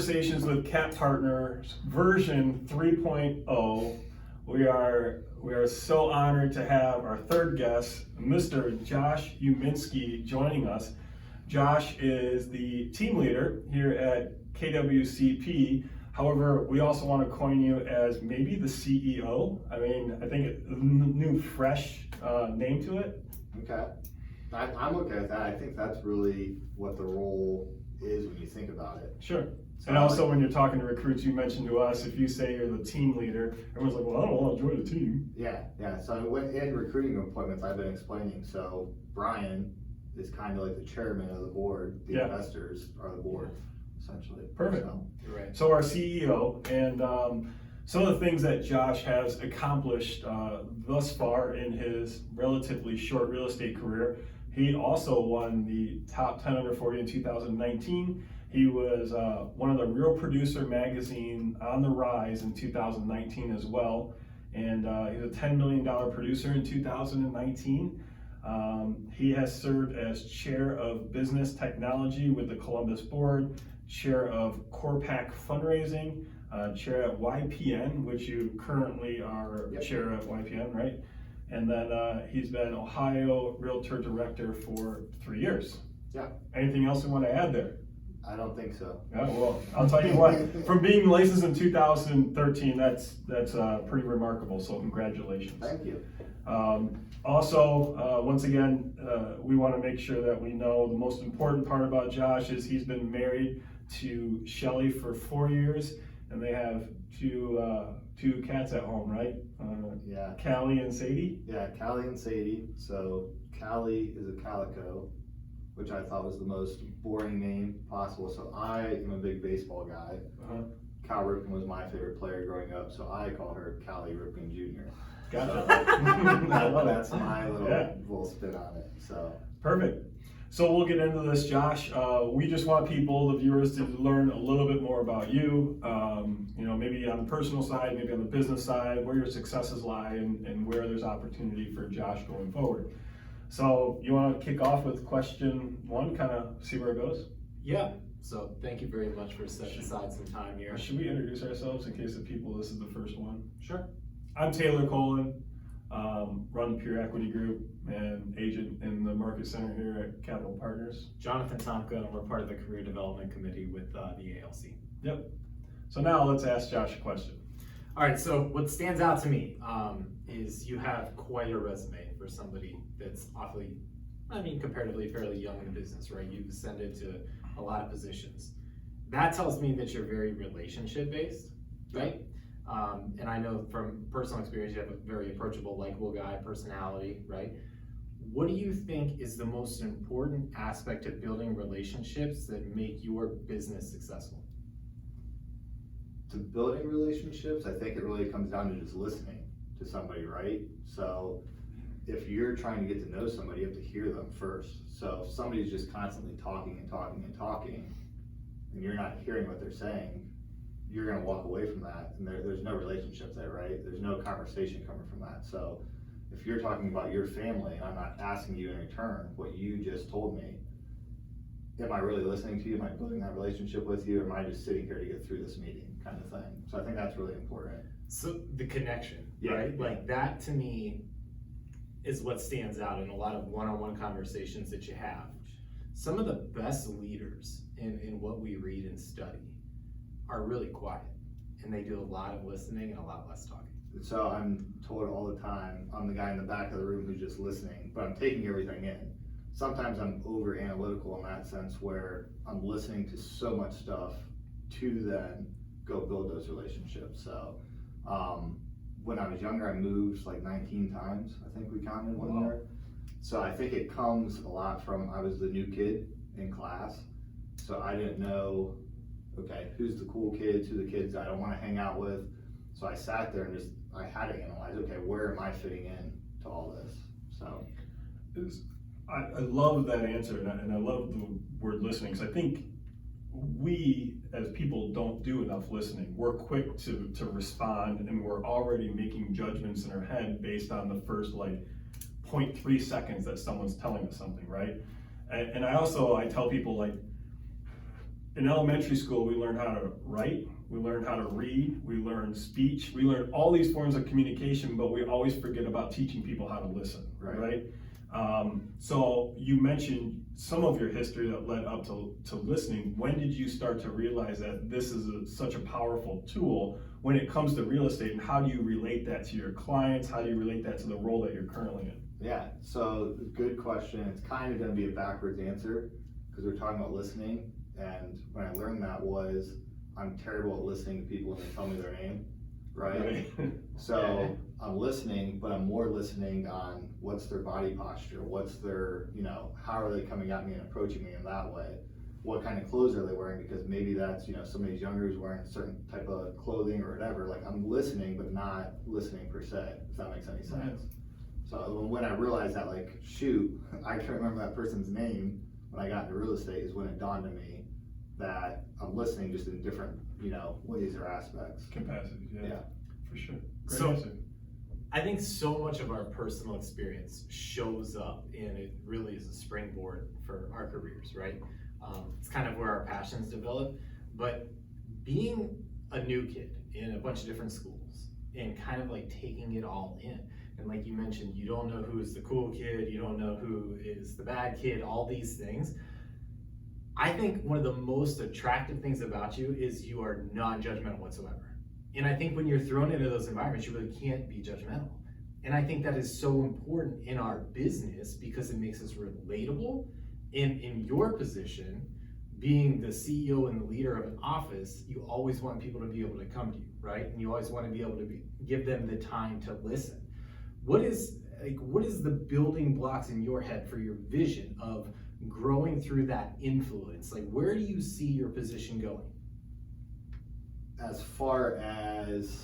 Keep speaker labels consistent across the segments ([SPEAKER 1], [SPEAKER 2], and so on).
[SPEAKER 1] Conversations with Cat Partners version 3.0. We are so honored to have our third guest, Mr. Josh Uminski, joining us. Josh is the team leader here at KWCP. However, we also want to coin you as maybe the CEO. I mean, I think a new, fresh name to it.
[SPEAKER 2] Okay. I'm okay with that. I think that's really what the role is when you think about it.
[SPEAKER 1] Sure.
[SPEAKER 2] So
[SPEAKER 1] And also when you're talking to recruits, you mentioned to us, if you say you're the team leader, everyone's like, well, I don't want to join the team.
[SPEAKER 2] Yeah. So in recruiting appointments, I've been explaining. So Brian is kind of like the chairman of the board. The investors are the board, essentially.
[SPEAKER 1] Perfect.
[SPEAKER 2] So,
[SPEAKER 3] Right.
[SPEAKER 1] So our CEO, and some of the things that Josh has accomplished thus far in his relatively short real estate career. He also won the top 10 under 40 in 2019. He was one of the Real Producer magazine on the rise in 2019 as well. And he's a $10 million producer in 2019. He has served as chair of business technology with the Columbus board, chair of CorePac fundraising, chair at YPN, which you currently are chair at YPN, right? And then he's been Ohio Realtor Director for 3 years.
[SPEAKER 2] Yeah.
[SPEAKER 1] Anything else you want to add there?
[SPEAKER 2] I don't think so.
[SPEAKER 1] Yeah, well, I'll tell you what, from being licensed in 2013, that's pretty remarkable, so congratulations.
[SPEAKER 2] Thank you.
[SPEAKER 1] Also, once again, we want to make sure that we know the most important part about Josh is he's been married to Shelly for 4 years, and they have two cats at home, right?
[SPEAKER 2] Yeah.
[SPEAKER 1] Callie and Sadie?
[SPEAKER 2] Yeah, Callie and Sadie. So Callie is a calico, which I thought was the most boring name possible. So I am a big baseball guy. Cal Ripken was my favorite player growing up, so I call her Callie Ripken Jr.
[SPEAKER 1] Gotcha.
[SPEAKER 2] I love that. That's my little spin on it. So
[SPEAKER 1] perfect. So we'll get into this, Josh. We just want people, the viewers, to learn a little bit more about you. Maybe on the personal side, maybe on the business side, where your successes lie, and where there's opportunity for Josh going forward. So you want to kick off with question one, kind of see where it goes?
[SPEAKER 3] Yeah. So thank you very much for setting aside some time here.
[SPEAKER 1] Should we introduce ourselves in case the people, this is the first one?
[SPEAKER 3] Sure.
[SPEAKER 1] I'm Taylor Colin, run Pure Equity Group and agent in the Market Center here at Capital Partners.
[SPEAKER 3] Jonathan Tomka, and we're part of the Career Development Committee with the ALC.
[SPEAKER 1] Yep. So now let's ask Josh a question.
[SPEAKER 3] All right, so what stands out to me is you have quite a resume for somebody that's comparatively fairly young in the business, right? You've ascended to a lot of positions. That tells me that you're very relationship-based, right? And I know from personal experience, you have a very approachable, likable guy, personality, right? What do you think is the most important aspect of building relationships that make your business successful?
[SPEAKER 2] To building relationships, I think it really comes down to just listening to somebody, right? So if you're trying to get to know somebody, you have to hear them first. So if somebody's just constantly talking, and you're not hearing what they're saying, you're gonna walk away from that, and there's no relationship there, right? There's no conversation coming from that. So if you're talking about your family, and I'm not asking you in return what you just told me, am I really listening to you? Am I building that relationship with you? Or am I just sitting here to get through this meeting kind of thing? So I think that's really important.
[SPEAKER 3] So the connection,
[SPEAKER 2] Yeah.
[SPEAKER 3] right? Like that to me is what stands out in a lot of one-on-one conversations that you have. Some of the best leaders in what we read and study are really quiet, and they do a lot of listening and a lot less talking.
[SPEAKER 2] So I'm told all the time, I'm the guy in the back of the room who's just listening, but I'm taking everything in. Sometimes I'm over analytical in that sense where I'm listening to so much stuff to then go build those relationships. So when I was younger, I moved like 19 times, I think we counted one year. So I think it comes a lot from, I was the new kid in class. So I didn't know, okay, who's the cool kids, who the kids I don't want to hang out with. So I sat there and I had to analyze, okay, where am I fitting in to all this? So
[SPEAKER 1] I love that answer, and I love the word listening, because I think we as people don't do enough listening. We're quick to respond, and we're already making judgments in our head based on the first 0.3 seconds that someone's telling us something, right? And I tell people, in elementary school, we learn how to write, we learn how to read, we learn speech, we learn all these forms of communication, but we always forget about teaching people how to listen, right? So you mentioned some of your history that led up to listening. When did you start to realize that this is such a powerful tool when it comes to real estate, and how do you relate that to your clients? How do you relate that to the role that you're currently in?
[SPEAKER 2] Yeah, so good question. It's kind of going to be a backwards answer because we're talking about listening, and when I learned that was I'm terrible at listening to people when they tell me their name, right? So I'm listening, but I'm more listening on what's their body posture, what's their, how are they coming at me and approaching me in that way? What kind of clothes are they wearing? Because maybe that's, somebody's younger who's wearing a certain type of clothing or whatever. Like I'm listening, but not listening per se, if that makes any sense. So when I realized that, like, shoot, I can't remember that person's name when I got into real estate, is when it dawned on me that I'm listening just in different, ways or aspects.
[SPEAKER 1] Capacities, yeah. For sure. Great
[SPEAKER 3] So,
[SPEAKER 1] answer.
[SPEAKER 3] I think so much of our personal experience shows up, and it really is a springboard for our careers, right? It's kind of where our passions develop, but being a new kid in a bunch of different schools and kind of like taking it all in, and like you mentioned, you don't know who is the cool kid, you don't know who is the bad kid, all these things. I think one of the most attractive things about you is you are non-judgmental whatsoever. And I think when you're thrown into those environments, you really can't be judgmental. And I think that is so important in our business because it makes us relatable. And in your position, being the CEO and the leader of an office, you always want people to be able to come to you, right? And you always want to be able to give them the time to listen. What is the building blocks in your head for your vision of growing through that influence? Like, where do you see your position going?
[SPEAKER 2] As far as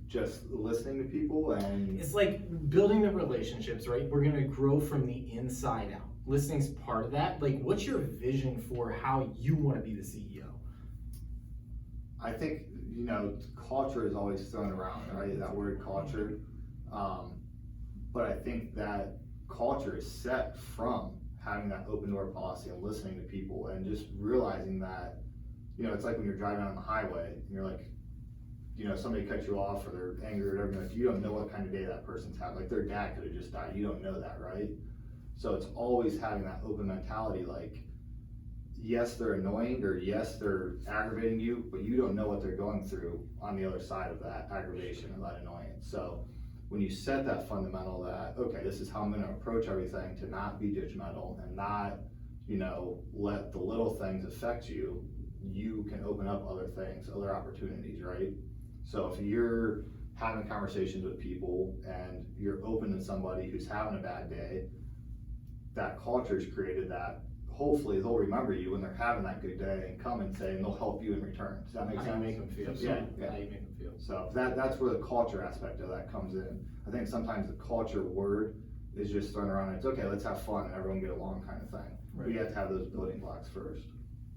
[SPEAKER 2] just listening to people, and
[SPEAKER 3] it's like building the relationships, right? We're going to grow from the inside out. Listening's part of that. Like, what's your vision for how you want to be the CEO?
[SPEAKER 2] I think, culture is always thrown around, right? That word culture. But I think that culture is set from having that open door policy and listening to people and just realizing that, it's like when you're driving on the highway and you're like, somebody cut you off or they're angry or whatever, like, you don't know what kind of day that person's having. Like, their dad could have just died. You don't know that, right? So it's always having that open mentality, like, yes, they're annoying, or yes, they're aggravating you, but you don't know what they're going through on the other side of that aggravation or that annoyance. So when you set that fundamental that, okay, this is how I'm going to approach everything, to not be judgmental and not, let the little things affect you, you can open up other things, other opportunities, right? So if you're having conversations with people and you're open to somebody who's having a bad day, that culture's created that hopefully they'll remember you when they're having that good day and come and say, and they'll help you in return. Does that make sense?
[SPEAKER 3] How you make them feel.
[SPEAKER 2] Yeah.
[SPEAKER 3] How you make them feel.
[SPEAKER 2] So that's where the culture aspect of that comes in. I think sometimes the culture word is just thrown around and it's okay, let's have fun and everyone get along kind of thing. Right. We have to have those building blocks first.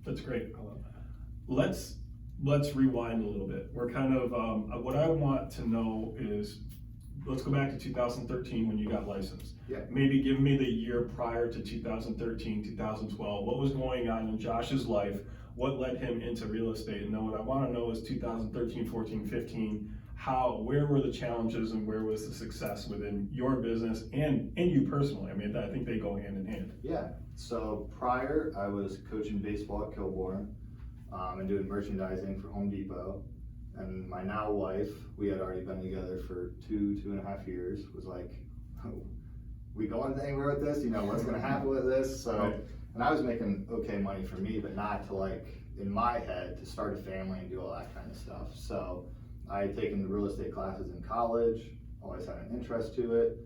[SPEAKER 1] That's great. I love that. Let's rewind a little bit. We're kind of, what I want to know is, let's go back to 2013 when you got licensed.
[SPEAKER 2] Yeah.
[SPEAKER 1] Maybe give me the year prior to 2013, 2012. What was going on in Josh's life? What led him into real estate? And then what I want to know is 2013, 14, 15, where were the challenges and where was the success within your business and you personally? I mean, I think they go hand in hand.
[SPEAKER 2] Yeah. So prior, I was coaching baseball at Kilbourne and doing merchandising for Home Depot. And my now wife, we had already been together for 2.5 years, was like, oh, we going anywhere with this? What's going to happen with this? So, right. And I was making okay money for me, but not to, like, in my head, to start a family and do all that kind of stuff. So I had taken the real estate classes in college, always had an interest to it.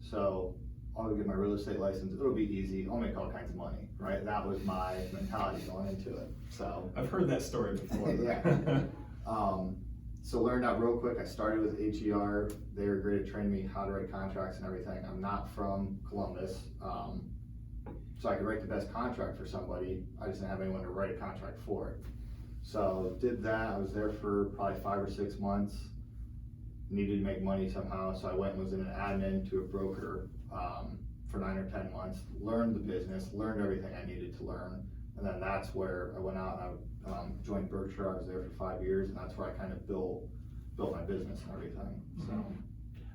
[SPEAKER 2] So I'll get my real estate license, it'll be easy, I'll make all kinds of money, right? That was my mentality going into it. So
[SPEAKER 1] I've heard that story before.
[SPEAKER 2] Yeah. So learned out real quick. I started with HER. They were great at training me how to write contracts and everything. I'm not from Columbus, so I could write the best contract for somebody. I just didn't have anyone to write a contract for it. So did that. I was there for probably 5 or 6 months. Needed to make money somehow, so I went and was in an admin to a broker for 9 or 10 months. Learned the business, learned everything I needed to learn, And then that's where I went out and I joined Berkshire. I was there for 5 years, and that's where I kind of built my business and everything. So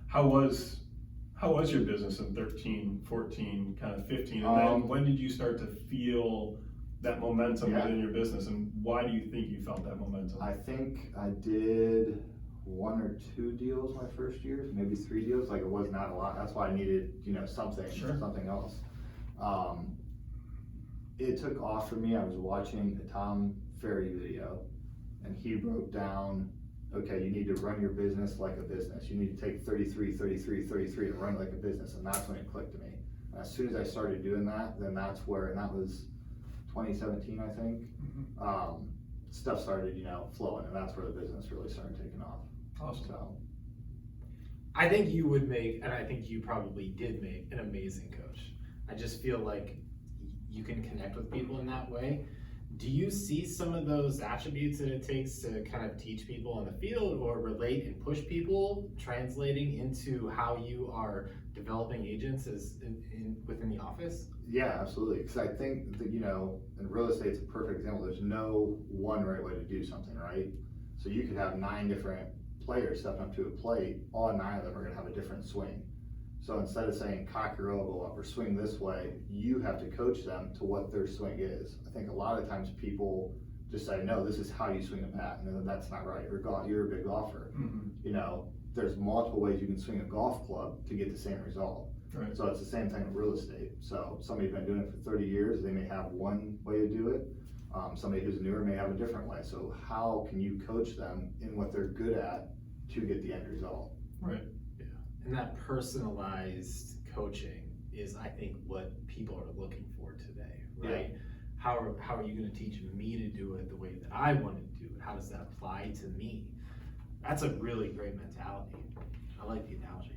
[SPEAKER 1] How was your business in 13, 14, kind of 15? And then when did you start to feel that momentum within your business, and why do you think you felt that momentum?
[SPEAKER 2] I think I did 1 or 2 deals my first year, maybe 3 deals. Like, it was not a lot. That's why I needed, something else. It took off for me. I was watching a Tom Ferry video, and he broke down, okay, you need to run your business like a business. You need to take 33, 33, 33 and run it like a business. And that's when it clicked to me. And as soon as I started doing that, then that's where, and that was 2017, I think, stuff started, flowing, and that's where the business really started taking off.
[SPEAKER 1] Awesome.
[SPEAKER 2] So,
[SPEAKER 3] I think you would make, and I think you probably did make, an amazing coach. I just feel like you can connect with people in that way. Do you see some of those attributes that it takes to kind of teach people on the field or relate and push people, translating into how you are developing agents within the office?
[SPEAKER 2] yeah, absolutely. Because I think that, in real estate, it's a perfect example. There's no one right way to do something, right? So you could have 9 different players stepping up to a plate. All 9 of them are going to have a different swing. So instead of saying cock your elbow up or swing this way, you have to coach them to what their swing is. I think a lot of times people just say, no, this is how you swing a bat, and that's not right. You're a big golfer. There's multiple ways you can swing a golf club to get the same result.
[SPEAKER 1] Right.
[SPEAKER 2] So it's the same thing with real estate. So somebody's been doing it for 30 years, they may have one way to do it. Somebody who's newer may have a different way. So how can you coach them in what they're good at to get the end result?
[SPEAKER 1] Right.
[SPEAKER 3] Yeah. And that personalized coaching is, I think, what people are looking for today, right?
[SPEAKER 2] Yeah.
[SPEAKER 3] How are you going to teach me to do it the way that I want to do it? How does that apply to me? That's a really great mentality. I like the analogy.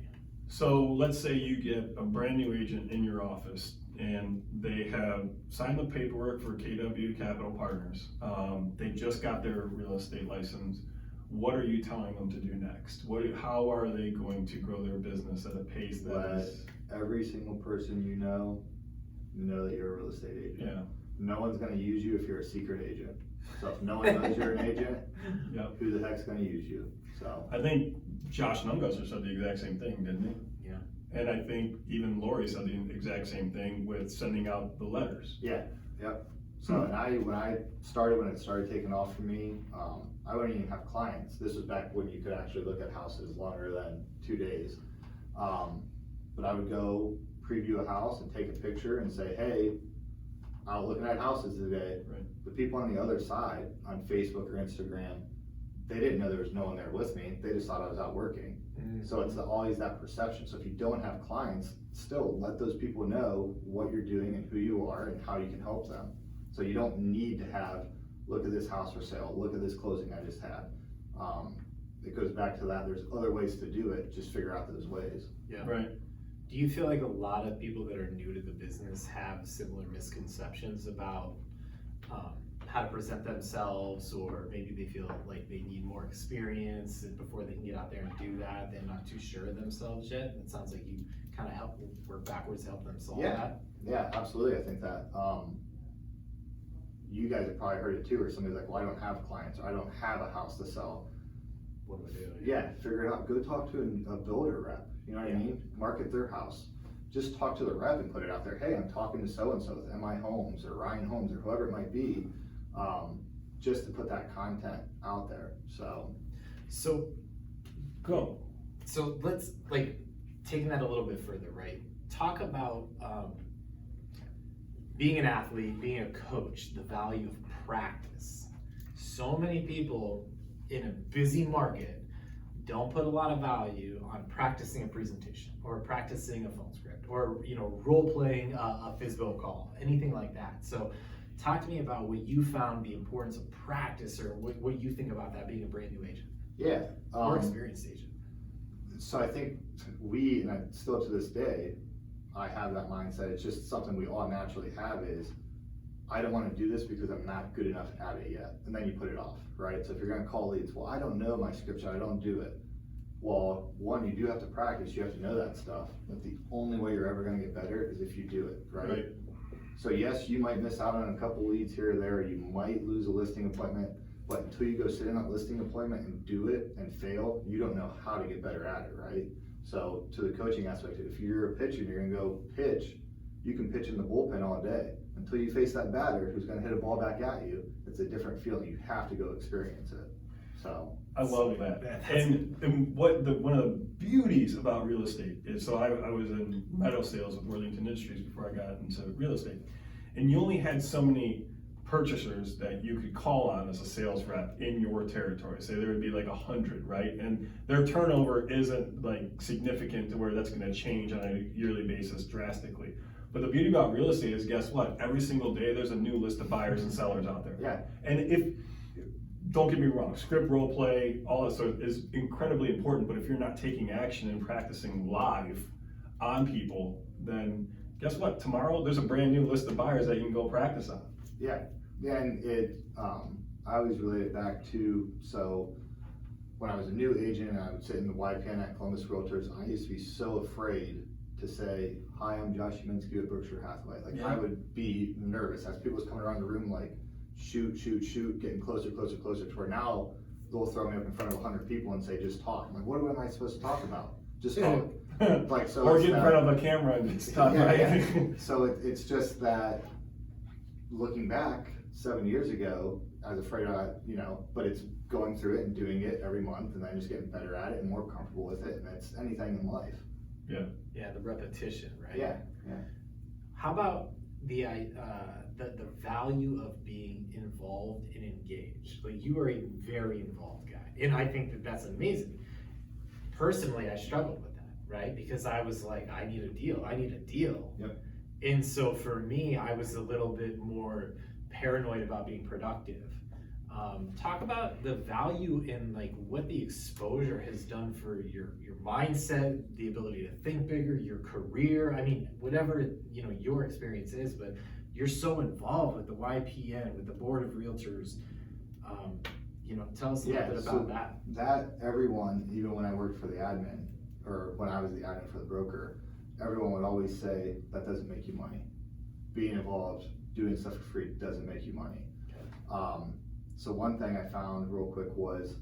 [SPEAKER 1] So let's say you get a brand new agent in your office and they have signed the paperwork for KW Capital Partners. They just got their real estate license. What are you telling them to do next? How are they going to grow their business at a pace that is...
[SPEAKER 2] Every single person you know that you're a real estate agent.
[SPEAKER 1] Yeah.
[SPEAKER 2] No one's gonna use you if you're a secret agent. So if no one knows you're an agent, who the heck's gonna use you? So
[SPEAKER 1] I think Josh Nungesser said the exact same thing, didn't he?
[SPEAKER 3] Yeah.
[SPEAKER 1] And I think even Lori said the exact same thing with sending out the letters.
[SPEAKER 2] yeah, yep. So and when it started taking off for me, I wouldn't even have clients. This was back when you could actually look at houses longer than 2 days. But I would go preview a house and take a picture and say, hey, I'm looking at houses today.
[SPEAKER 1] Right.
[SPEAKER 2] The people on the other side, on Facebook or Instagram, they didn't know there was no one there with me. They just thought I was out working. So it's always that perception. So if you don't have clients, still let those people know what you're doing and who you are and how you can help them. So you don't need to have, look at this house for sale, look at this closing I just had. It goes back to that. There's other ways to do it. Just figure out those ways.
[SPEAKER 3] Yeah.
[SPEAKER 1] Right.
[SPEAKER 3] Do you feel like a lot of people that are new to the business have similar misconceptions about how to present themselves, or maybe they feel like they need more experience before they can get out there and do that? They're not too sure of themselves yet. It sounds like you kind of work backwards to help them solve that.
[SPEAKER 2] Yeah, absolutely. I think that you guys have probably heard it too, where somebody's like, well, I don't have clients, or I don't have a house to sell.
[SPEAKER 3] What do I do?
[SPEAKER 2] Yeah, figure it out. Go talk to a builder rep. You know what I mean? Market their house. Just talk to the rep and put it out there. Hey, I'm talking to so-and-so with MI Homes or Ryan Homes or whoever it might be, just to put that content out there.
[SPEAKER 3] So
[SPEAKER 1] Go.
[SPEAKER 3] So let's, taking that a little bit further, right? Talk about being an athlete, being a coach, the value of practice. So many people in a busy market don't put a lot of value on practicing a presentation or practicing a phone script or role playing a FISBO call, anything like that. So talk to me about what you found the importance of practice, or what you think about that being a brand new agent.
[SPEAKER 2] Yeah.
[SPEAKER 3] Or experienced agent.
[SPEAKER 2] So I think and I still to this day, I have that mindset. It's just something we all naturally have is, I don't want to do this because I'm not good enough at it yet. And then you put it off, right? So if you're going to call leads, well, I don't know my scripture, I don't do it. Well, one, you do have to practice, you have to know that stuff. But the only way you're ever going to get better is if you do it, right? So yes, you might miss out on a couple leads here or there, you might lose a listing appointment, but until you go sit in that listing appointment and do it and fail, you don't know how to get better at it, right? So to the coaching aspect, if you're a pitcher and you're gonna go pitch, you can pitch in the bullpen all day. Until you face that batter who's gonna hit a ball back at you, it's a different feeling. You have to go experience it, so.
[SPEAKER 1] I love that.
[SPEAKER 3] That's-
[SPEAKER 1] And one of the beauties about real estate is, so I was in metal sales with Worthington Industries before I got into real estate. And you only had so many purchasers that you could call on as a sales rep in your territory. Say there would be like 100, right? And their turnover isn't like significant to where that's gonna change on a yearly basis drastically. But the beauty about real estate is, guess what? Every single day there's a new list of buyers and sellers out there.
[SPEAKER 2] Yeah.
[SPEAKER 1] And if, don't get me wrong, script, role play, all that sort is incredibly important, but if you're not taking action and practicing live on people, then guess what? Tomorrow there's a brand new list of buyers that you can go practice on.
[SPEAKER 2] Yeah, and I always relate it back to, so when I was a new agent and I would sit in the YPN at Columbus Realtors, I used to be so afraid to say, hi, I'm Josh Uminski with Berkshire Hathaway. Like, I would be nervous as people was coming around the room like, shoot, getting closer to where now they'll throw me up in front of 100 people and say, just talk. I'm like, what am I supposed to talk about? Just talk. Like, so
[SPEAKER 1] Or
[SPEAKER 2] it's
[SPEAKER 1] get in
[SPEAKER 2] that-
[SPEAKER 1] front of a camera and stuff,
[SPEAKER 2] Yeah,
[SPEAKER 1] right?
[SPEAKER 2] yeah. So it's just that looking back 7 years ago, I was afraid but it's going through it and doing it every month and then just getting better at it and more comfortable with it, and it's anything in life.
[SPEAKER 3] Yeah, the repetition, right?
[SPEAKER 2] Yeah.
[SPEAKER 3] How about the value of being involved and engaged? Like, you are a very involved guy, and I think that that's amazing. Personally, I struggled with that, right? Because I was like, I need a deal.
[SPEAKER 2] Yep.
[SPEAKER 3] And so for me, I was a little bit more paranoid about being productive. Talk about the value in like what the exposure has done for your mindset, the ability to think bigger, your career. I mean, whatever, your experience is, but you're so involved with the YPN, with the board of realtors. Tell us a little bit about that.
[SPEAKER 2] That everyone, even when I worked for the admin, or when I was the admin for the broker, everyone would always say, that doesn't make you money. Being involved, doing stuff for free doesn't make you money.
[SPEAKER 3] Okay.
[SPEAKER 2] So one thing I found real quick was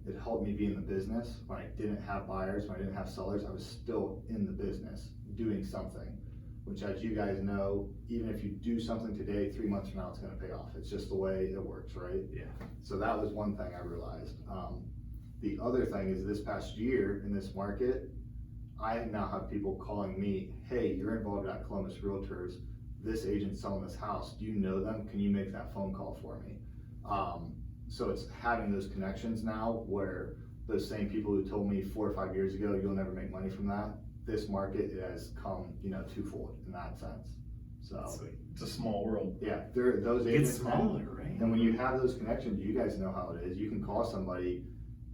[SPEAKER 2] it helped me be in the business. When I didn't have buyers, when I didn't have sellers, I was still in the business doing something, which, as you guys know, even if you do something today, 3 months from now, it's gonna pay off. It's just the way it works, right?
[SPEAKER 3] Yeah.
[SPEAKER 2] So that was one thing I realized. The other thing is this past year in this market, I now have people calling me, hey, you're involved at Columbus Realtors. This agent's selling this house. Do you know them? Can you make that phone call for me? So it's having those connections now where those same people who told me 4 or 5 years ago, you'll never make money from that. This market, it has come, twofold in that sense. So
[SPEAKER 1] It's a small world.
[SPEAKER 2] yeah, those
[SPEAKER 3] It
[SPEAKER 2] agents.
[SPEAKER 3] gets smaller, right?
[SPEAKER 2] And when you have those connections, you guys know how it is. You can call somebody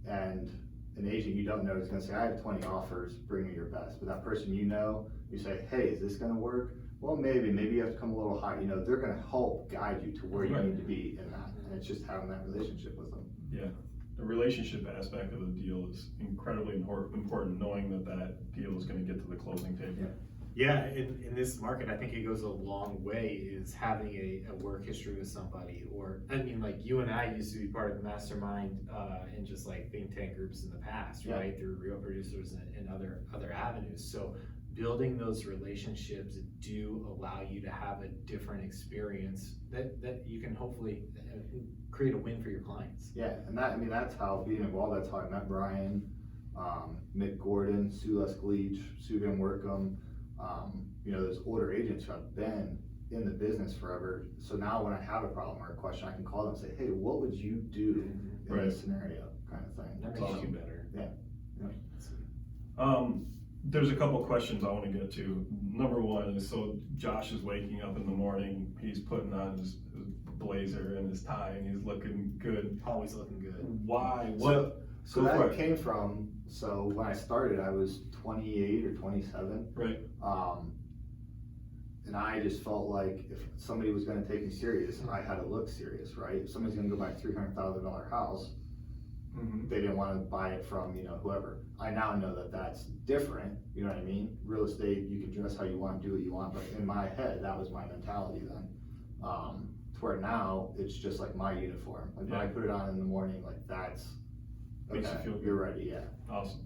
[SPEAKER 2] and an agent you don't know is gonna say, I have 20 offers, bring me your best. But that person you say, hey, is this gonna work? Well, maybe you have to come a little high. They're gonna help guide you to where you need to be in that. And it's just having that relationship with them.
[SPEAKER 1] Yeah, the relationship aspect of the deal is incredibly important, knowing that deal is gonna get to the closing table.
[SPEAKER 2] Yeah.
[SPEAKER 3] Yeah, in this market, I think it goes a long way is having a work history with somebody, or, like you and I used to be part of the mastermind and just like think tank groups in the past,
[SPEAKER 2] Yeah.
[SPEAKER 3] right? Through real producers and other avenues. So building those relationships do allow you to have a different experience that you can hopefully create a win for your clients.
[SPEAKER 2] Yeah, and that's how being involved, that's how I met Brian, Mick Gordon, Sue Les Gleach, Sue Van Workum, those older agents who have been in the business forever. So now when I have a problem or a question, I can call them and say, hey, what would you do in this scenario, kind of thing.
[SPEAKER 3] That
[SPEAKER 2] That's
[SPEAKER 3] makes
[SPEAKER 2] awesome.
[SPEAKER 3] you better.
[SPEAKER 2] Yeah.
[SPEAKER 1] There's a couple questions I want to get to. Number one is, so Josh is waking up in the morning, he's putting on his blazer and his tie and he's looking good.
[SPEAKER 3] Always looking good.
[SPEAKER 1] Why? What?
[SPEAKER 2] So
[SPEAKER 1] Go for
[SPEAKER 2] that
[SPEAKER 1] it.
[SPEAKER 2] came from, so when I started, I was 28 or 27.
[SPEAKER 1] Right.
[SPEAKER 2] And I just felt like if somebody was gonna take me serious, I had to look serious, right? If somebody's gonna go buy a $300,000 house,
[SPEAKER 1] Mhm.
[SPEAKER 2] They didn't want to buy it from, whoever. I now know that that's different, you know what I mean? Real estate, you can dress how you want, do what you want, but in my head, that was my mentality then. To where now, it's just like my uniform. Like when I
[SPEAKER 1] Yeah.
[SPEAKER 2] put it on in the morning, like that's,
[SPEAKER 1] Makes you
[SPEAKER 2] okay,
[SPEAKER 1] feel good.
[SPEAKER 2] you're ready, yeah.
[SPEAKER 1] Awesome.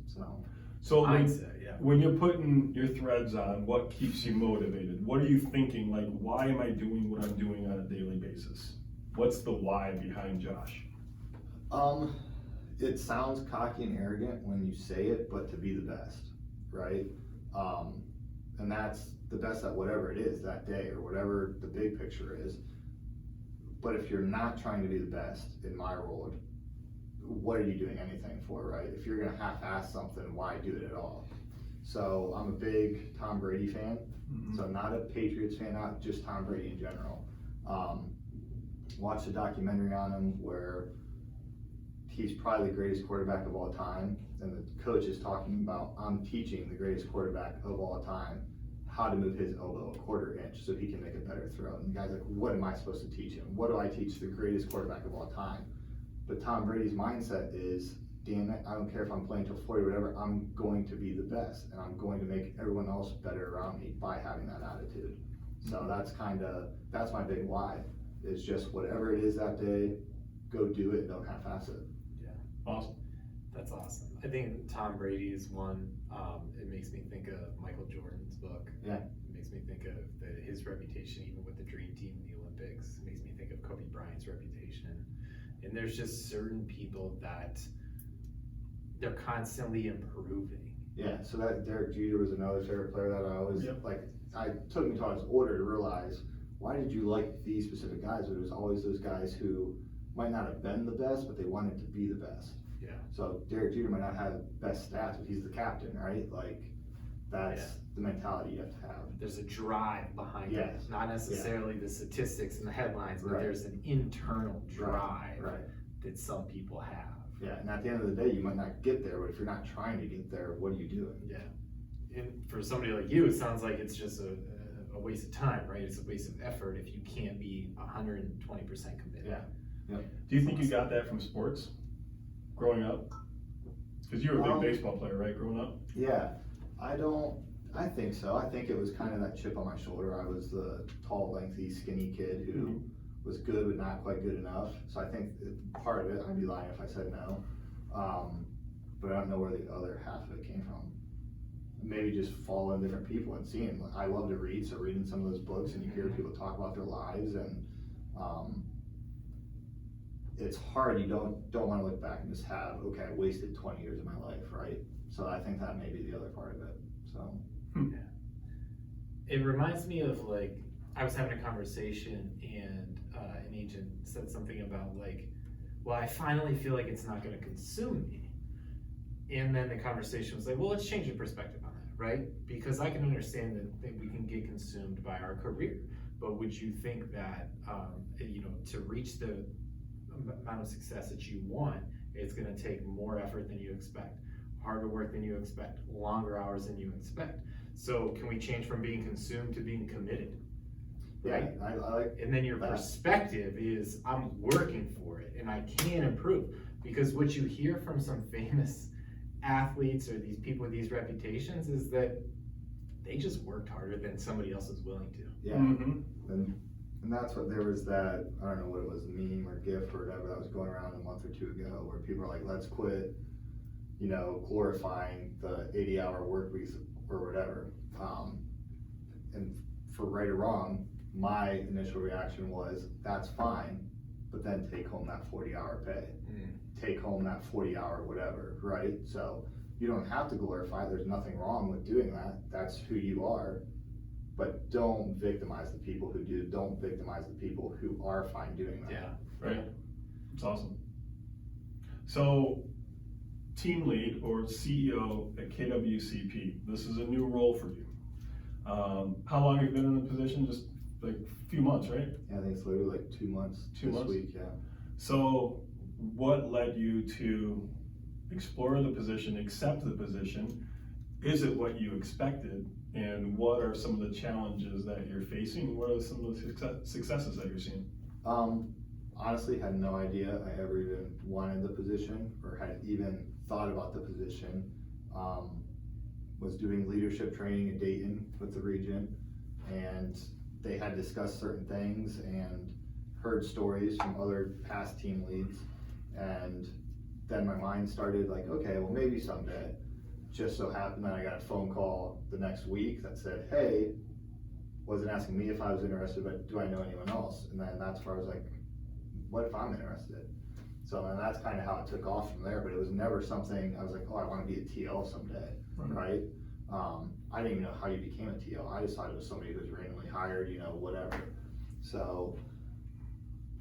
[SPEAKER 2] So,
[SPEAKER 1] When,
[SPEAKER 3] Mindset, yeah.
[SPEAKER 1] when you're putting your threads on, what keeps you motivated? What are you thinking? Like, why am I doing what I'm doing on a daily basis? What's the why behind Josh?
[SPEAKER 2] it sounds cocky and arrogant when you say it, but to be the best, right? And that's the best at whatever it is that day or whatever the big picture is. But if you're not trying to be the best in my world, what are you doing anything for, right? If you're gonna half-ass something, why do it at all? So I'm a big Tom Brady fan.
[SPEAKER 1] Mhm.
[SPEAKER 2] So not a Patriots fan, not just Tom Brady in general. Watched a documentary on him where he's probably the greatest quarterback of all time, and the coach is talking about, I'm teaching the greatest quarterback of all time how to move his elbow a quarter inch so he can make a better throw. And the guy's like, what am I supposed to teach him? What do I teach the greatest quarterback of all time? But Tom Brady's mindset is, damn it, I don't care if I'm playing till 40 or whatever, I'm going to be the best, and I'm going to make everyone else better around me by having that attitude. So that's my big why, is just whatever it is that day, go do it, don't half-ass it.
[SPEAKER 1] Awesome.
[SPEAKER 3] That's awesome. I think Tom Brady is one. It makes me think of Michael Jordan's book.
[SPEAKER 2] Yeah.
[SPEAKER 3] It makes me think of his reputation, even with the Dream Team in the Olympics. It makes me think of Kobe Bryant's reputation. And there's just certain people that they're constantly improving.
[SPEAKER 2] Yeah, so that Derek Jeter was another favorite player that I always,
[SPEAKER 1] Yep.
[SPEAKER 2] took me until I was older to realize, why did you like these specific guys? But it was always those guys who might not have been the best, but they wanted to be the best.
[SPEAKER 3] Yeah.
[SPEAKER 2] So Derek Jeter might not have the best stats, but he's the captain, right? Like, that's the mentality you have to have.
[SPEAKER 3] There's a drive behind
[SPEAKER 2] Yes.
[SPEAKER 3] it. Not necessarily the statistics and the headlines, but
[SPEAKER 2] Right.
[SPEAKER 3] there's an internal drive
[SPEAKER 2] Right.
[SPEAKER 3] that some people have.
[SPEAKER 2] Yeah, and at the end of the day, you might not get there, but if you're not trying to get there, what are you doing?
[SPEAKER 3] Yeah. And for somebody like you, it sounds like it's just a waste of time, right? It's a waste of effort if you can't be 120% committed.
[SPEAKER 2] Yeah.
[SPEAKER 1] Do you think you got that from sports growing up? Because you were a big baseball player, right, growing up?
[SPEAKER 2] Yeah, I think so. I think it was kind of that chip on my shoulder. I was the tall, lengthy, skinny kid who was good but not quite good enough. So I think part of it, I'd be lying if I said no. But I don't know where the other half of it came from. Maybe just following different people and seeing. I love to read, so reading some of those books and you hear people talk about their lives, and it's hard. You don't want to look back and just have, okay, I wasted 20 years of my life, right? So I think that may be the other part of it. So
[SPEAKER 3] It reminds me of, like, I was having a conversation and an agent said something about, like, well, I finally feel like it's not going to consume me. And then the conversation was like, well, let's change your perspective on that, right? Because I can understand that we can get consumed by our career, but would you think that, to reach the amount of success that you want, it's going to take more effort than you expect, harder work than you expect, longer hours than you expect? So can we change from being consumed to being committed? Right?
[SPEAKER 2] yeah, I like.
[SPEAKER 3] And then your perspective is, I'm working for it and I can improve. Because what you hear from some famous athletes or these people with these reputations is that they just worked harder than somebody else is willing to.
[SPEAKER 2] Yeah, and that's what there was that, I don't know what it was, meme or GIF or whatever that was going around a month or two ago, where people are like, let's quit, glorifying the 80-hour work weeks or whatever. And for right or wrong, my initial reaction was, that's fine, but then take home that 40-hour pay. Take home that 40-hour whatever, right? So you don't have to glorify it. There's nothing wrong with doing that. That's who you are. But don't victimize the people who do. Don't victimize the people who are fine doing that.
[SPEAKER 3] Yeah.
[SPEAKER 1] Right. It's awesome. So, team lead or CEO at KWCP, this is a new role for you. How long have you been in the position? Just like a few months, right?
[SPEAKER 2] Yeah, I think it's literally like 2 months
[SPEAKER 1] 2
[SPEAKER 2] this
[SPEAKER 1] months?
[SPEAKER 2] week, yeah.
[SPEAKER 1] So, what led you to explore the position, accept the position? Is it what you expected? And what are some of the challenges that you're facing? What are some of the successes that you're seeing?
[SPEAKER 2] honestly had no idea I ever even wanted the position or had even thought about the position. Was doing leadership training in Dayton with the region, and they had discussed certain things and heard stories from other past team leads, and then my mind started like, okay, well maybe someday. Just so happened that I got a phone call the next week that said, hey, wasn't asking me if I was interested, but do I know anyone else? And then that's where I was like, what if I'm interested? So then that's kind of how it took off from there, but it was never something I was like, oh, I want to be a TL someday, right? I didn't even know how you became a TL. I just thought it was somebody who was randomly hired, whatever. So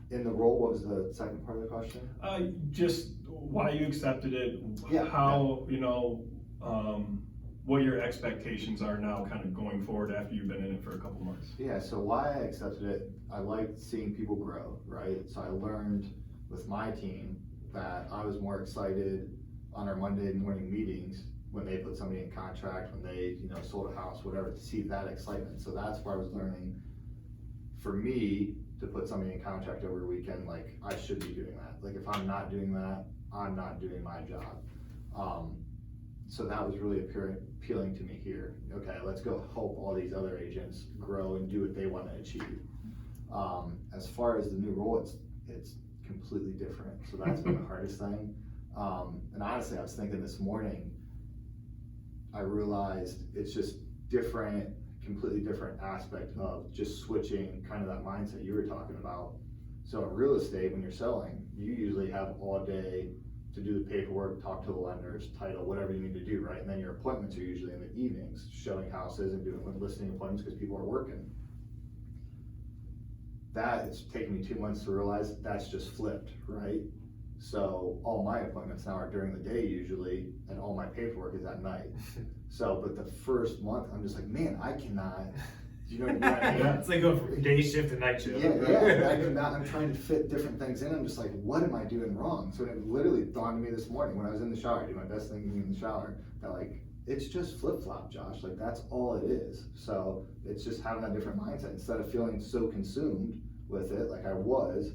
[SPEAKER 2] in the role, what was the second part of the question?
[SPEAKER 1] Just why you accepted it,
[SPEAKER 2] Yeah,
[SPEAKER 1] how, what your expectations are now kind of going forward after you've been in it for a couple months.
[SPEAKER 2] Yeah, so why I accepted it, I liked seeing people grow, right? So I learned with my team that I was more excited on our Monday morning meetings when they put somebody in contract, when they, sold a house, whatever, to see that excitement. So that's where I was learning, for me, to put somebody in contract over a weekend, like, I should be doing that. Like, if I'm not doing that, I'm not doing my job. So that was really appealing to me here. Okay, let's go help all these other agents grow and do what they want to achieve. As far as the new role, it's completely different. So that's been the hardest thing. And honestly, I was thinking this morning, I realized it's just different, completely different aspect of just switching kind of that mindset you were talking about. So in real estate, when you're selling, you usually have all day to do the paperwork, talk to the lenders, title, whatever you need to do, right? And then your appointments are usually in the evenings, showing houses and doing listing appointments because people are working. That, it's taken me 2 months to realize that's just flipped, right? So all my appointments now are during the day usually, and all my paperwork is at night. So, but the first month, I'm just like, man, I cannot, you know what I mean?
[SPEAKER 3] It's like go from day shift to night shift.
[SPEAKER 2] Yeah, I cannot, I'm trying to fit different things in, I'm just like, what am I doing wrong? So it literally dawned on me this morning when I was in the shower, I do my best thing in the shower, that like, it's just flip-flop, Josh, like that's all it is. So it's just having that different mindset, instead of feeling so consumed with it, like I was,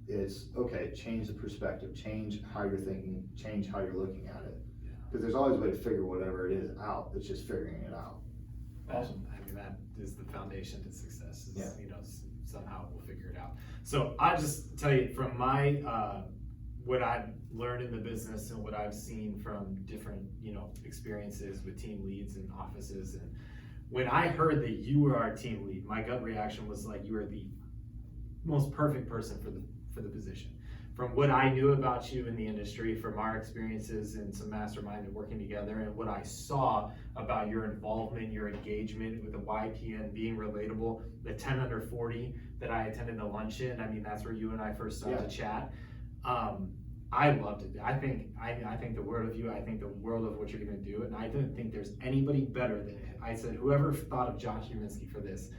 [SPEAKER 2] it's, okay, change the perspective, change how you're thinking, change how you're looking at it. Because there's always a way to figure whatever it is out, it's just figuring it out.
[SPEAKER 1] Awesome.
[SPEAKER 3] I mean, that is the foundation to success, is,
[SPEAKER 2] Yeah.
[SPEAKER 3] Somehow we'll figure it out. So I just tell you from my, what I've learned in the business and what I've seen from different, experiences with team leads and offices. And when I heard that you were our team lead, my gut reaction was like, you are the most perfect person for the position. From what I knew about you in the industry, from our experiences in some mastermind and working together, and what I saw about your involvement, your engagement with the YPN, being relatable, the 10 under 40 that I attended the luncheon, I mean, that's where you and I first started to chat. I loved it. I think the world of you, I think the world of what you're gonna do, and I don't think there's anybody better than it. I said, whoever thought of Josh Uminski for this,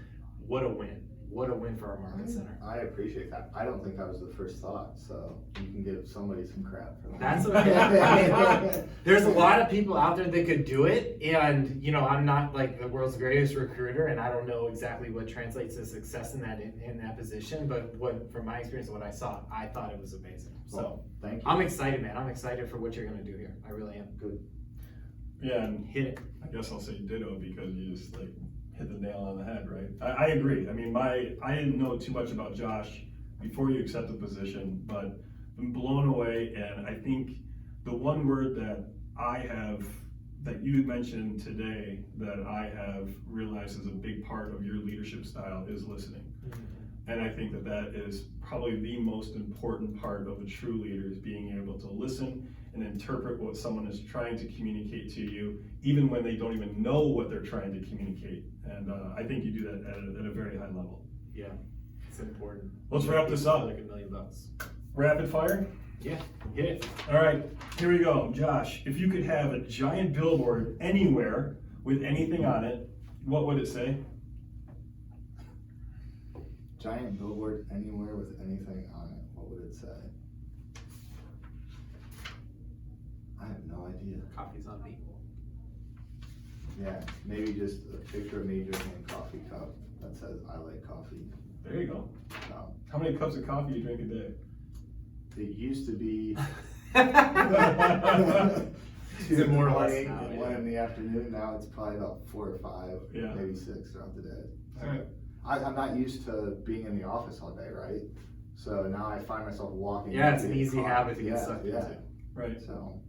[SPEAKER 3] what a win. What a win for our market center.
[SPEAKER 2] I appreciate that. I don't think I was the first thought, so you can give somebody some crap for that.
[SPEAKER 3] That's okay. I mean, there's a lot of people out there that could do it, and I'm not like the world's greatest recruiter, and I don't know exactly what translates to success in that position. But from my experience and what I saw, I thought it was amazing. So
[SPEAKER 2] well, thank you.
[SPEAKER 3] I'm excited, man. I'm excited for what you're gonna do here. I really am.
[SPEAKER 2] Good.
[SPEAKER 1] Yeah, and
[SPEAKER 3] Hit it.
[SPEAKER 1] I guess I'll say ditto because you just like hit the nail on the head, right? I agree. I mean, I didn't know too much about Josh before you accepted the position, but been blown away. And I think the one word that you mentioned today that I have realized is a big part of your leadership style is listening. Mm-hmm. And I think that is probably the most important part of a true leader, is being able to listen and interpret what someone is trying to communicate to you, even when they don't even know what they're trying to communicate. And I think you do that at a very high level.
[SPEAKER 3] Yeah, it's important.
[SPEAKER 1] Let's wrap this up.
[SPEAKER 3] Like $1 million.
[SPEAKER 1] Rapid fire?
[SPEAKER 3] Yeah, hit it.
[SPEAKER 1] All right, here we go. Josh, if you could have a giant billboard anywhere with anything on it, what would it say?
[SPEAKER 2] Giant billboard anywhere with anything on it, what would it say? I have no idea.
[SPEAKER 3] Coffee's on me.
[SPEAKER 2] Yeah, maybe just a picture of me drinking a coffee cup that says I like coffee.
[SPEAKER 1] There you go.
[SPEAKER 2] So,
[SPEAKER 1] How many cups of coffee do you drink a day?
[SPEAKER 2] It used to be
[SPEAKER 3] Is
[SPEAKER 2] two
[SPEAKER 3] it
[SPEAKER 2] in the
[SPEAKER 3] more or less
[SPEAKER 2] morning
[SPEAKER 3] now,
[SPEAKER 2] and
[SPEAKER 3] yeah.
[SPEAKER 2] one in the afternoon. Now it's probably about 4 or 5,
[SPEAKER 1] Yeah.
[SPEAKER 2] maybe 6 throughout the day. So
[SPEAKER 1] Alright.
[SPEAKER 2] I'm not used to being in the office all day, right? So now I find myself walking.
[SPEAKER 3] Yeah, it's
[SPEAKER 2] into
[SPEAKER 3] an
[SPEAKER 2] the
[SPEAKER 3] easy
[SPEAKER 2] car.
[SPEAKER 3] habit to get
[SPEAKER 2] Yeah,
[SPEAKER 3] sucked
[SPEAKER 2] yeah.
[SPEAKER 3] into.
[SPEAKER 1] Right.
[SPEAKER 2] So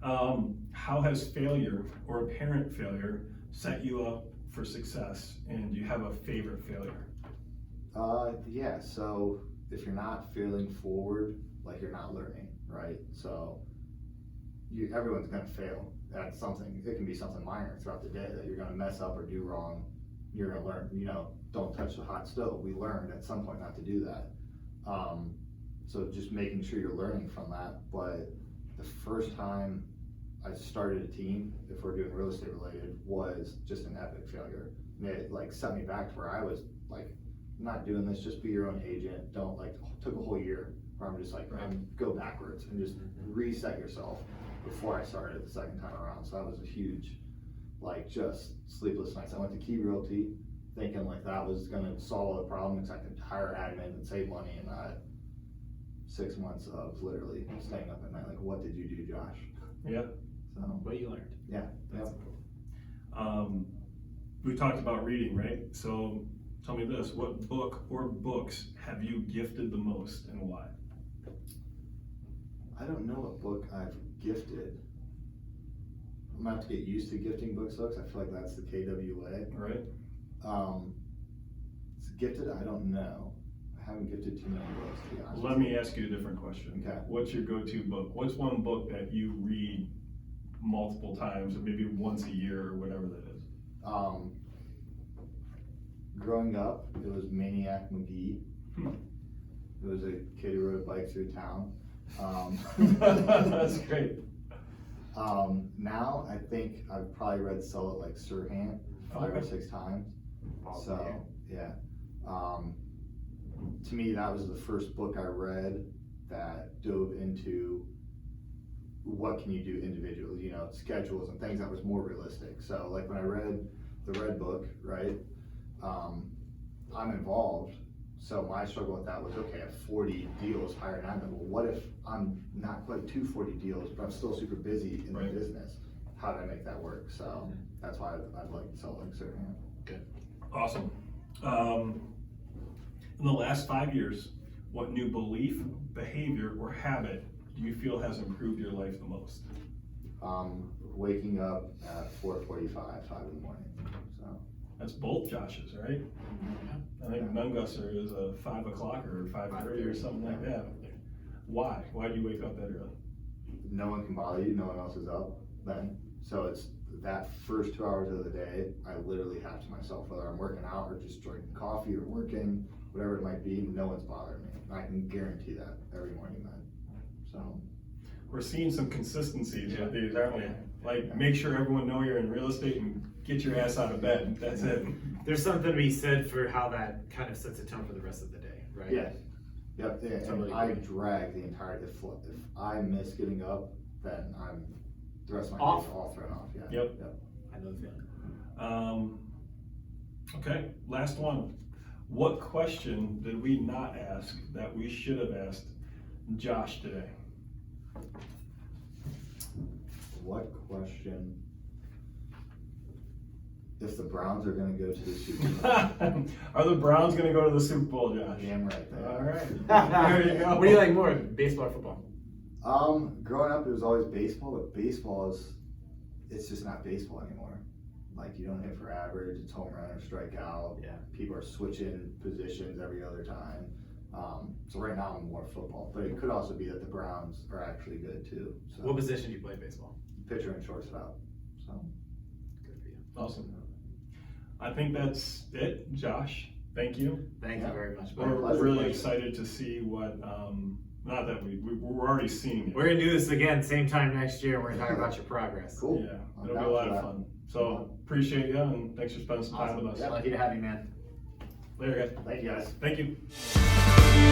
[SPEAKER 1] How has failure or apparent failure set you up for success? And do you have a favorite failure?
[SPEAKER 2] yeah, so if you're not failing forward, like you're not learning, right? So everyone's gonna fail at something. It can be something minor throughout the day that you're gonna mess up or do wrong. You're gonna learn, don't touch the hot stove. We learned at some point not to do that. So just making sure you're learning from that. But the first time I started a team, if we're doing real estate related, was just an epic failure. And it like set me back to where I was like, I'm not doing this, just be your own agent. Don't took a whole year where I'm just like, go backwards and just reset yourself before I started the second time around. So that was a huge, just sleepless nights. I went to Key Realty thinking like that was gonna solve the problem because I could hire admin and save money, and 6 months of literally staying up at night. Like, what did you do, Josh?
[SPEAKER 1] Yeah.
[SPEAKER 2] So
[SPEAKER 3] What you learned.
[SPEAKER 2] yeah,
[SPEAKER 3] That's
[SPEAKER 2] yeah.
[SPEAKER 3] cool.
[SPEAKER 1] We talked about reading, right? So tell me this, what book or books have you gifted the most and why?
[SPEAKER 2] I don't know what book I've gifted. I'm gonna have to get used to gifting books though, 'cause I feel like that's the KWA.
[SPEAKER 1] Right?
[SPEAKER 2] It's gifted, I don't know. I haven't gifted too many books, to be honest.
[SPEAKER 1] Let me ask you a different question.
[SPEAKER 2] Okay.
[SPEAKER 1] What's your go-to book? What's one book that you read multiple times or maybe once a year or whatever that is?
[SPEAKER 2] Growing up, it was Maniac McGee.
[SPEAKER 1] Hmm.
[SPEAKER 2] It was a kid who rode a bike through town.
[SPEAKER 1] That's great.
[SPEAKER 2] Now I think I've probably read Sell It Like Sirhan 5 or
[SPEAKER 1] Okay.
[SPEAKER 2] 6 times.
[SPEAKER 3] Awesome.
[SPEAKER 2] So yeah, to me that was the first book I read that dove into what can you do individually, schedules and things that was more realistic. So like when I read the Red Book, right, I'm involved. So my struggle with that was, okay, I have 40 deals hired on them. Well, what if I'm not quite to 40 deals, but I'm still super busy in
[SPEAKER 1] Right.
[SPEAKER 2] the business? How do I make that work? So that's why I'd like to sell like Sirhan.
[SPEAKER 3] Good.
[SPEAKER 1] Awesome. In the last 5 years, what new belief, behavior, or habit do you feel has improved your life the most?
[SPEAKER 2] Waking up at 4:45, 5 in the morning. So
[SPEAKER 1] That's both Josh's, right? I think Nungusser is a 5 o'clock or 5:30 or something like that. Why? Why do you wake up that early?
[SPEAKER 2] no one can bother you, no one else is up then. So it's that first 2 hours of the day, I literally have to myself, whether I'm working out or just drinking coffee or working, whatever it might be, no one's bothering me. I can guarantee that every morning then. So
[SPEAKER 1] We're seeing some consistencies
[SPEAKER 3] Yeah.
[SPEAKER 1] with these, aren't we? Like, make sure everyone know you're in real estate and get your ass out of bed. That's it.
[SPEAKER 3] There's something to be said for how that kind of sets a tone for the rest of the day, right?
[SPEAKER 2] yeah, yep, yeah,
[SPEAKER 3] Totally
[SPEAKER 2] and I
[SPEAKER 3] agree.
[SPEAKER 2] drag the entire, if I miss getting up, then I'm, the rest of my
[SPEAKER 3] Off.
[SPEAKER 2] day is all thrown off, yeah.
[SPEAKER 1] Yep.
[SPEAKER 3] I know the feeling.
[SPEAKER 1] Okay, last one. What question did we not ask that we should have asked Josh today?
[SPEAKER 2] What question? If the Browns are gonna go to the Super Bowl.
[SPEAKER 1] Are the Browns gonna go to the Super Bowl, Josh?
[SPEAKER 2] Damn right they
[SPEAKER 1] All
[SPEAKER 2] are.
[SPEAKER 1] right. There you go.
[SPEAKER 3] What do you like more, baseball or football?
[SPEAKER 2] Growing up, it was always baseball, but baseball it's just not baseball anymore. Like, you don't hit for average, it's home run or strikeout.
[SPEAKER 3] Yeah.
[SPEAKER 2] People are switching positions every other time. So right now I'm more football, but it could also be that the Browns are actually good too. So
[SPEAKER 3] What position do you play baseball?
[SPEAKER 2] pitcher and shortstop. So
[SPEAKER 3] Good for you.
[SPEAKER 1] Awesome. I think that's it, Josh. Thank you.
[SPEAKER 3] Thank
[SPEAKER 2] Yeah.
[SPEAKER 3] you very much.
[SPEAKER 2] My
[SPEAKER 3] bud.
[SPEAKER 1] We're
[SPEAKER 2] pleasure.
[SPEAKER 1] really excited to see what, not that we're already seeing it.
[SPEAKER 3] We're gonna do this again, same time next year, and we're gonna talk about your progress.
[SPEAKER 2] cool.
[SPEAKER 1] Yeah,
[SPEAKER 2] I'm
[SPEAKER 1] it'll be
[SPEAKER 2] down
[SPEAKER 1] a lot
[SPEAKER 2] for
[SPEAKER 1] of
[SPEAKER 2] that.
[SPEAKER 1] fun. So appreciate you and thanks for spending some time
[SPEAKER 3] Awesome.
[SPEAKER 1] with us.
[SPEAKER 3] Lucky to have you, man.
[SPEAKER 1] Later, guys.
[SPEAKER 2] Thank you guys.
[SPEAKER 1] Thank you.